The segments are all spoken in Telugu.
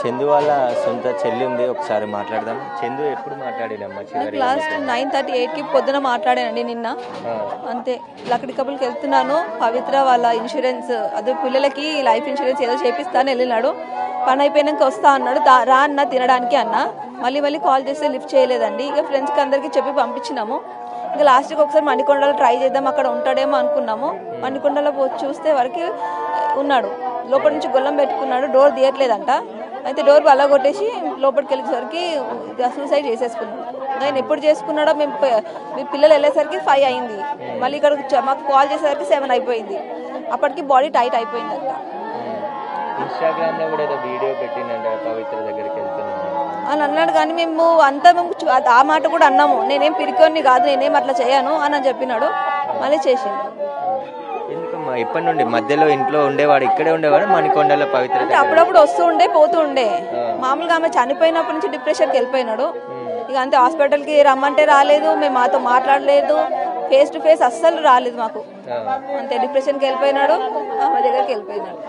చందు వాళ్ళ సొంత చెల్లి ఉంది, ఒకసారి మాట్లాడదాం. చందు ఎప్పుడు మాట్లాడేదమ్మా? లాస్ట్ 9:38కి పొద్దున మాట్లాడానండి నిన్న. అంతే లక్కడి కబుల్కి వెళ్తున్నాను, పవిత్ర వాళ్ళ ఇన్సూరెన్స్ అదే పిల్లలకి లైఫ్ ఇన్సూరెన్స్ ఏదో చేపిస్తాను వెళ్ళినాడు. పని అయిపోయినాక వస్తా అన్నాడు. రా అన్న తినడానికి అన్న. మళ్ళీ కాల్ చేస్తే లిఫ్ట్ చేయలేదండి. ఇక ఫ్రెండ్స్కి అందరికీ చెప్పి పంపించినాము. ఇంకా లాస్ట్కి ఒకసారి మణికొండలో ట్రై చేద్దాం, అక్కడ ఉంటాడేమో అనుకున్నాము. మణికొండలో చూస్తే వరకు ఉన్నాడు. లోపల నుంచి గొల్లం పెట్టుకున్నాడు, డోర్ తీయట్లేదంట. అయితే డోర్ అలా కొట్టేసి లోపలికి వెళ్ళేసరికి సూసైడ్ చేసేసుకున్నాడు. ఆయన ఎప్పుడు చేసుకున్నాడో మీ పిల్లలు వెళ్ళేసరికి 5 అయింది. మళ్ళీ ఇక్కడ మాకు కాల్ చేసేసరికి 7 అయిపోయింది. అప్పటికి బాడీ టైట్ అయిపోయిందంట. ఇన్స్టాగ్రామ్ లో కూడా ఏదో వీడియో పెట్టిందంట పవిత్ర దగ్గరికి వెళ్తున్నాను అని అన్నాడు. కానీ మేము అంతా ఆ మాట కూడా అన్నాము, నేనేం పిరికోని కాదు, నేనేం అట్లా చేయను అని చెప్పినాడు. మళ్ళీ చేసిండు. ఎందుకమ్మా ఇప్పటి నుండి మధ్యలో ఇంట్లో ఉండేవాడు, ఇక్కడే ఉండేవాడు మణికొండలో పవిత్ర? అప్పుడప్పుడు వస్తూ ఉండే పోతూ ఉండే. మామూలుగా ఆమె చనిపోయినప్పటి నుంచి డిప్రెషన్కి వెళ్ళిపోయినాడు. ఇక అంతే, హాస్పిటల్కి రమ్మంటే రాలేదు, మేము మాతో మాట్లాడలేదు, ఫేస్ టు ఫేస్ అస్సలు రాలేదు మాకు. అంతే డిప్రెషన్కి వెళ్ళిపోయినాడు, ఆమె దగ్గరికి వెళ్ళిపోయినాడు.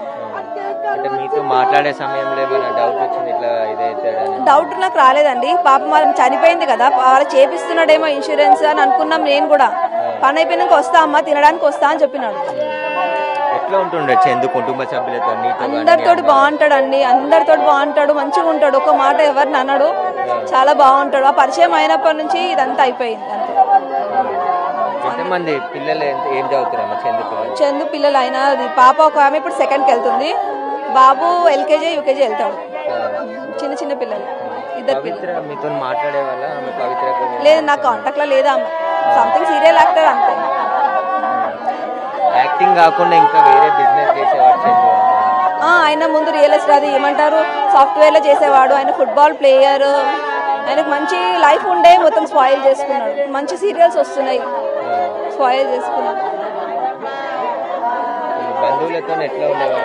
అంటే మీతో మాట్లాడే సమయంలో ఏమైనా డౌట్ వచ్చింది ఇట్లా ఇదైతే? డౌట్ నాకు రాలేదండి. పాపం వాళ్ళు చనిపోయింది కదా, వాళ్ళు చేపిస్తున్నాడేమో ఇన్సూరెన్స్ అని అనుకున్నాం. నేను కూడా పని అయిపోయినాక వస్తా అమ్మా తినడానికి వస్తా అని చెప్పినాడు. ఎట్లా ఉంటుండే చందు కుటుంబ సభ్యులతో? అందరితో బాగుంటాడండి, అందరితో బాగుంటాడు, మంచిగా ఉంటాడు. ఒక మాట ఎవరిని అన్నాడు, చాలా బాగుంటాడు. ఆ పరిచయం అయినప్పటి నుంచి ఇదంతా అయిపోయింది. అంతే. ఎంతమంది పిల్లలు ఏం చదువుతారమ్మా చందు పిల్లలు? అయినా పాప ఒక ఆమె ఇప్పుడు 2nd వెళ్తుంది, బాబు LKG UKG వెళ్తాడు. చిన్న పిల్లలు, 2 పిల్లలు. మీతో మాట్లాడే వాళ్ళ? లేదు, నా కాంటాక్ట్ లో లేదా. సంథింగ్ సీరియల్ యాక్టర్ అంతే. యాక్టింగ్ కాకుండా ఇంకా వేరే బిజినెస్ చేసేవాడు చందు? ఆయన ముందు రియల్ ఎస్టేట్ అది ఏమంటారు సాఫ్ట్వేర్ లో చేసేవాడు. ఆయన ఫుట్బాల్ ప్లేయర్. ఆయనకు మంచి లైఫ్ ఉండే, మొత్తం స్పాయిల్ చేసుకున్నాడు. మంచి సీరియల్స్ వస్తున్నాయి, స్పాయిల్ చేసుకున్నాడు.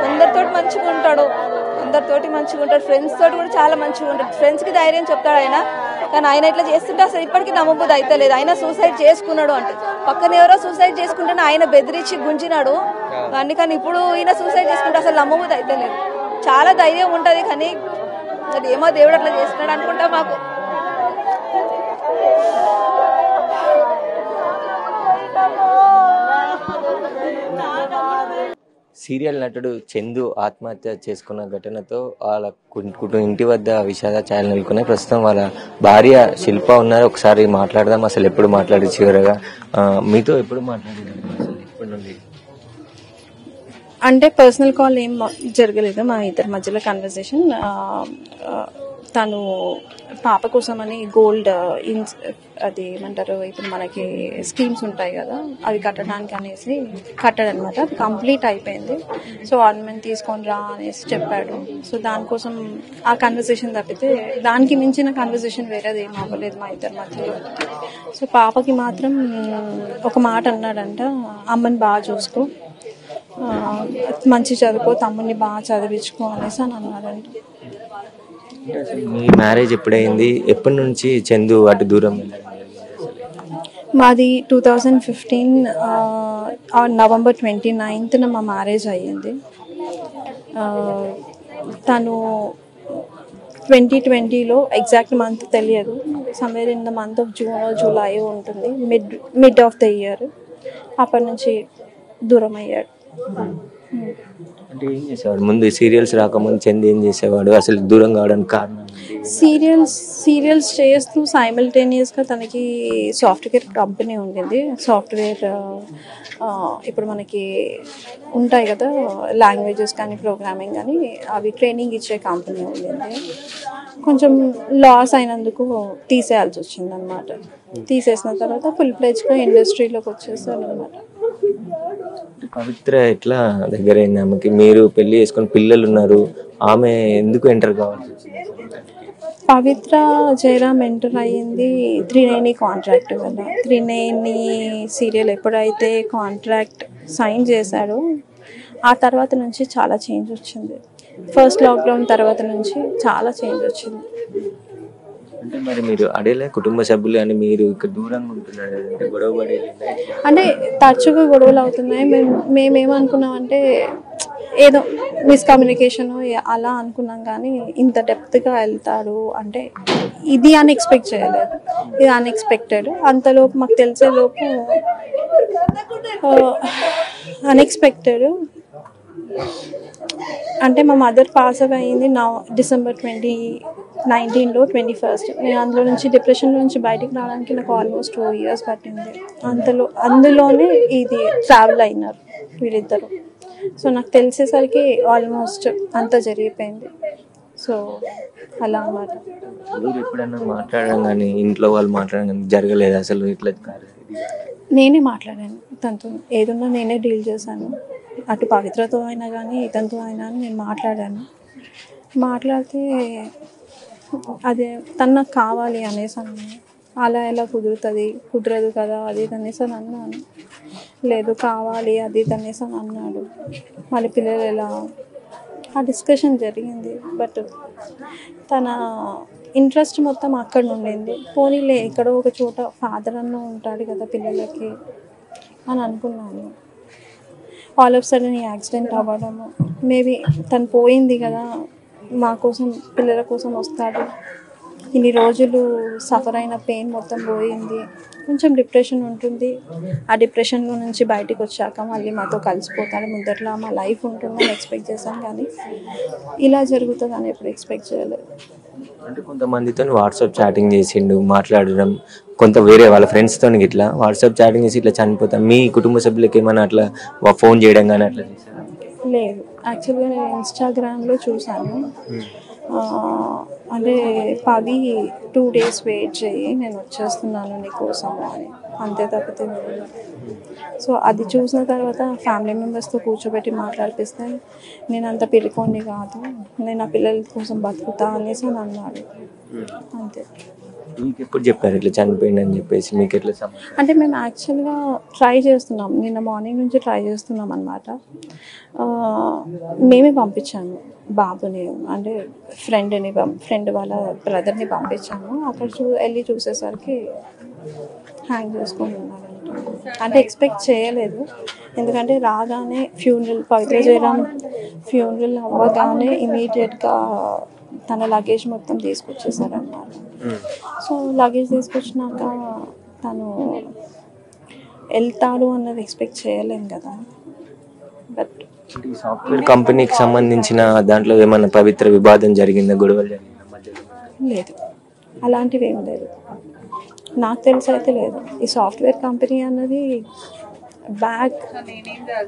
అందరితో మంచిగా ఉంటాడు, ఫ్రెండ్స్ తోటి కూడా చాలా మంచిగా ఉంటాడు. ఫ్రెండ్స్ కి ధైర్యం చెప్తాడు ఆయన. కానీ ఆయన ఇట్లా చేస్తుంటే అసలు ఇప్పటికీ నమ్మబుద్ధి అయితే లేదు. ఆయన సూసైడ్ చేసుకున్నాడు అంటే, పక్కన ఎవరో సూసైడ్ చేసుకుంటే ఆయన బెదిరించి గుంజినాడు. కానీ ఇప్పుడు ఈయన సూసైడ్ చేసుకుంటే అసలు నమ్మబుద్ధి అయితే లేదు. చాలా ధైర్యం ఉంటది, కానీ అది ఏమో దేవుడు అట్లా చేస్తున్నాడు అనుకుంటా మాకు. సీరియల్ నటుడు చందు ఆత్మహత్య చేసుకున్న ఘటనతో వాళ్ళ ఇంటి వద్ద విషాద ఛాయలు నెలకొన్నాయి. ప్రస్తుతం వాళ్ళ భార్య శిల్ప ఉన్నారు, ఒకసారి మాట్లాడదాం. అసలు ఎప్పుడు మాట్లాడి చివరగా మీతో ఎప్పుడు మాట్లాడేది ఇప్పటి నుండి? అంటే పర్సనల్ కాల్ ఏం జరగలేదు మా ఇద్దరి మధ్యలో కన్వర్సేషన్. తను పాప కోసమని గోల్డ్ అది ఏమంటారు ఇప్పుడు మనకి స్కీమ్స్ ఉంటాయి కదా, అవి కట్టడానికి అనేసి కట్టాడనమాట. అది కంప్లీట్ అయిపోయింది. సో ఆర్నమెంట్ తీసుకొని రా అనేసి చెప్పాడు. సో దానికోసం ఆ కన్వర్సేషన్ తప్పితే దానికి మించిన కన్వర్సేషన్ వేరేది ఏం అవ్వలేదు మా ఇద్దరి మధ్యలో. సో పాపకి మాత్రం ఒక మాట అన్నాడంట, అమ్మని బాగా చూసుకో, మంచి చదువుకో, తమ్ముడిని బాగా చదివించుకో అనేసి అని అన్నాడంట. మీ మ్యారేజ్ ఎప్పుడైంది? ఎప్పటి నుంచి చందు అటు దూరం? మాది 2015 నవంబర్ 29th మా మ్యారేజ్ అయ్యింది. తను 2020లో ఎగ్జాక్ట్ మంత్ తెలియదు, somewhere in the month of June July ఉంటుంది, మిడ్ ఆఫ్ ద ఇయర్. అప్పటి నుంచి దూరం అయ్యాడు. అంటే ఏం చేసేవాడు ముందు? సీరియల్స్ రాకముందు చందు ఏం చేసేవాడు? అసలు దూరం కావడానికి కారణం? సీరియల్స్ చేస్తూ సైమల్టేనియస్గా తనకి సాఫ్ట్వేర్ కంపెనీ ఉండింది. సాఫ్ట్వేర్ ఇప్పుడు మనకి ఉంటాయి కదా లాంగ్వేజెస్ కానీ ప్రోగ్రామింగ్ కానీ, అవి ట్రైనింగ్ ఇచ్చే కంపెనీ ఉండింది. కొంచెం లాస్ అయినందుకు తీసేయాల్సి వచ్చింది అనమాట. తీసేసిన తర్వాత ఫుల్ ప్లేజ్గా ఇండస్ట్రీలోకి వచ్చేసాడు అనమాట. పవిత్ర ఎట్లా దగ్గరైంది ఆమెకి? మీరు పెళ్లి చేసుకుని పిల్లలు ఉన్నారు, ఆమె ఎందుకు ఎంటర్ కావాల్సి వచ్చింది? పవిత్ర జయరామ్ ఎంటర్ అయ్యింది త్రినేని కాంట్రాక్ట్ వల్ల. త్రినేని సీరియల్ ఎప్పుడైతే కాంట్రాక్ట్ సైన్ చేశాడో ఆ తర్వాత నుంచి చాలా చేంజ్ వచ్చింది. ఫస్ట్ లాక్డౌన్ తర్వాత నుంచి చాలా చేంజ్ వచ్చింది. అంటే మరి మీరు అడేలే కుటుంబ సభ్యులు అని మీరు ఇక్కడ దూరంగా ఉంటున్నారు అంటే గొడవ పడేది? అంటే తరచుగా గొడవలు అవుతున్నాయి. మేమేమనుకున్నామంటే ఏదో మిస్కమ్యూనికేషన్ అలా అనుకున్నాం, కానీ ఇంత డెప్త్గా వెళ్తాడు అంటే ఇది అన్ఎక్స్పెక్ట్ చేయలేదు. ఇది అన్ఎక్స్పెక్టెడ్. అంతలోపు మాకు తెలిసేలోపు అన్ఎక్స్పెక్టెడ్ అంటే మా మదర్ పాస్ అవే అయింది డిసెంబర్ 2019లో 21st. నేను అందులో నుంచి డిప్రెషన్ నుంచి బయటికి రావడానికి నాకు ఆల్మోస్ట్ 2 years పట్టింది. అందులోనే ఇది ట్రావెల్ అయినారు వీళ్ళిద్దరు. సో నాకు తెలిసేసరికి ఆల్మోస్ట్ అంతా జరిగిపోయింది. సో అలా అన్నమాట. మీరు ఎప్పుడైనా మాట్లాడడం కానీ ఇంట్లో వాళ్ళు మాట్లాడడం కానీ జరగలేదు అసలు ఇట్లా? నేనే మాట్లాడాను తనతో, ఏదున్నా నేనే డీల్ చేశాను. అటు పవిత్రతో అయినా కానీ ఇతనితో అయినా నేను మాట్లాడాను. మాట్లాడితే అదే తను నాకు కావాలి అనేసి అన్నాను. అలా ఎలా కుదురుతుంది, కుదరదు కదా అది ఇది అనేసి అని అన్నాను. లేదు కావాలి అది ఇది అనేసి అని అన్నాడు. మళ్ళీ పిల్లలు ఎలా, ఆ డిస్కషన్ జరిగింది. బట్ తన ఇంట్రెస్ట్ మొత్తం అక్కడ ఉండింది. పోనీలే ఎక్కడో ఒక చోట ఫాదర్ అన్న ఉంటాడు కదా పిల్లలకి అని అనుకున్నాను. ఆల్ ఆఫ్ సడన్ ఈ యాక్సిడెంట్ అవ్వడము, మేబీ తను పోయింది కదా మా కోసం పిల్లల కోసం వస్తాడు, ఇన్ని రోజులు సఫర్ అయిన పెయిన్ మొత్తం పోయింది. కొంచెం డిప్రెషన్ ఉంటుంది. ఆ డిప్రెషన్లో నుంచి బయటకు వచ్చాక మళ్ళీ మాతో కలిసిపోతాడు. ముందట్లా మా లైఫ్ ఉంటుందని ఎక్స్పెక్ట్ చేశాను, కానీ ఇలా జరుగుతుందని ఎప్పుడు ఎక్స్పెక్ట్ చేయలేదు. అంటే కొంతమందితో వాట్సాప్ చాటింగ్ చేసిండు, మాట్లాడడం, కొంత వేరే వాళ్ళ ఫ్రెండ్స్తో ఇట్లా వాట్సాప్ చాటింగ్ చేసి ఇట్లా చనిపోతాం. మీ కుటుంబ సభ్యులకి ఏమైనా అట్లా ఫోన్ చేయడం కానీ అట్లా చేశారా? లేదు, యాక్చువల్గా నేను ఇన్స్టాగ్రామ్లో చూశాను. అంటే పవి 2 days వెయిట్ చేయి, నేను వచ్చేస్తున్నాను నీకోసము అని, అంతే తప్పితే లేదు. సో అది చూసిన తర్వాత ఫ్యామిలీ మెంబర్స్తో కూర్చోబెట్టి మాట్లాడిపిస్తే నేను అంత పిలుకోండి కాదు, నేను నా పిల్లల కోసం బతుకుతా అనేసి అని అన్నాడు. అంతే. మీకు ఎప్పుడు చెప్పారు ఇట్లా చనిపోయింది అని చెప్పేసి? మీకు ఎట్లా అంటే మేము యాక్చువల్గా ట్రై చేస్తున్నాం, నిన్న మార్నింగ్ నుంచి ట్రై చేస్తున్నాం అన్నమాట. మేమే పంపించాము బాబుని, అంటే ఫ్రెండ్ వాళ్ళ బ్రదర్ని పంపించాము. అక్కడ వెళ్ళి చూసేసరికి హ్యాంగ్ చేసుకొని ఉన్నారంట. అంటే ఎక్స్పెక్ట్ చేయలేదు, ఎందుకంటే రాగానే పవిత్ర జయరాం ఫ్యూనరల్ అవ్వగానే ఇమీడియట్గా తన లగేజ్ మొత్తం తీసుకొచ్చేసారన్నమాట. సో లగేజ్ తీసుకొచ్చినాక తను వెళ్తాడు అన్నది ఎక్స్పెక్ట్ చేయలేం కదా. బట్ ఈ సాఫ్ట్వేర్ కంపెనీకి సంబంధించిన దాంట్లో ఏమన్నా పవిత్ర వివాదం జరిగిందా, గొడవలు జరిగిందా మధ్యలో? లేదు, అలాంటివి ఏం లేదు, నాకు తెలిసి అయితే లేదు. ఈ సాఫ్ట్వేర్ కంపెనీ అన్నది బ్యాక్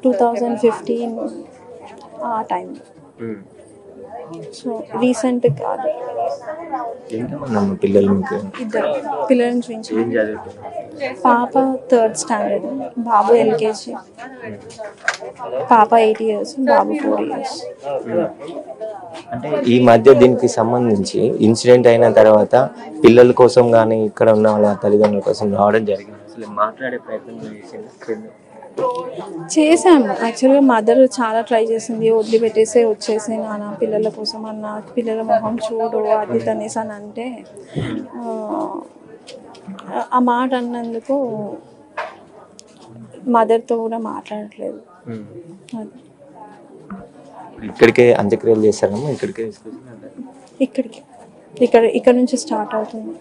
2015 ఆ టైంలో. సో రీసెంట్ కాదు. ఎంతమంది పిల్లలు మీకు? 2 పిల్లలను చూపించి, ఏం చదువుతున్నారు? పాప 3rd standard, బాబు LKG. పాప 8 years, బాబు 4 years. అంటే ఈ మధ్య దీనికి సంబంధించి ఇన్సిడెంట్ అయిన తర్వాత పిల్లల కోసం కానీ ఇక్కడ ఉన్న వాళ్ళ తల్లిదండ్రుల కోసం రావడం జరిగింది. అసలు మాట్లాడే ప్రయత్నం చేశాము. యాక్చువల్గా మదర్ చాలా ట్రై చేసింది, వదిలిపెట్టేసే వచ్చేసి నాన్న పిల్లల కోసం అన్న, పిల్లల మొహం చూడు అది అనేసి అని అంటే ఆ మాట అన్నందుకు మదర్తో కూడా మాట్లాడట్లేదు. ఇక్కడికే అంత్యక్రియలు చేస్తారమ్మా? ఇక్కడ నుంచి స్టార్ట్ అవుతుంది.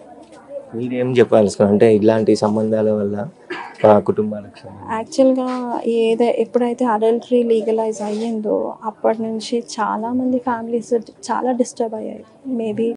మీరేం చెప్పాల్సిన అంటే ఇలాంటి సంబంధాల వల్ల కుటుంబాలకు యాక్చువల్గా ఎప్పుడైతే అడల్టరీ లీగలైజ్ అయ్యిందో అప్పటి నుంచి చాలామంది ఫ్యామిలీస్ చాలా డిస్టర్బ్ అయ్యాయి. మేబీ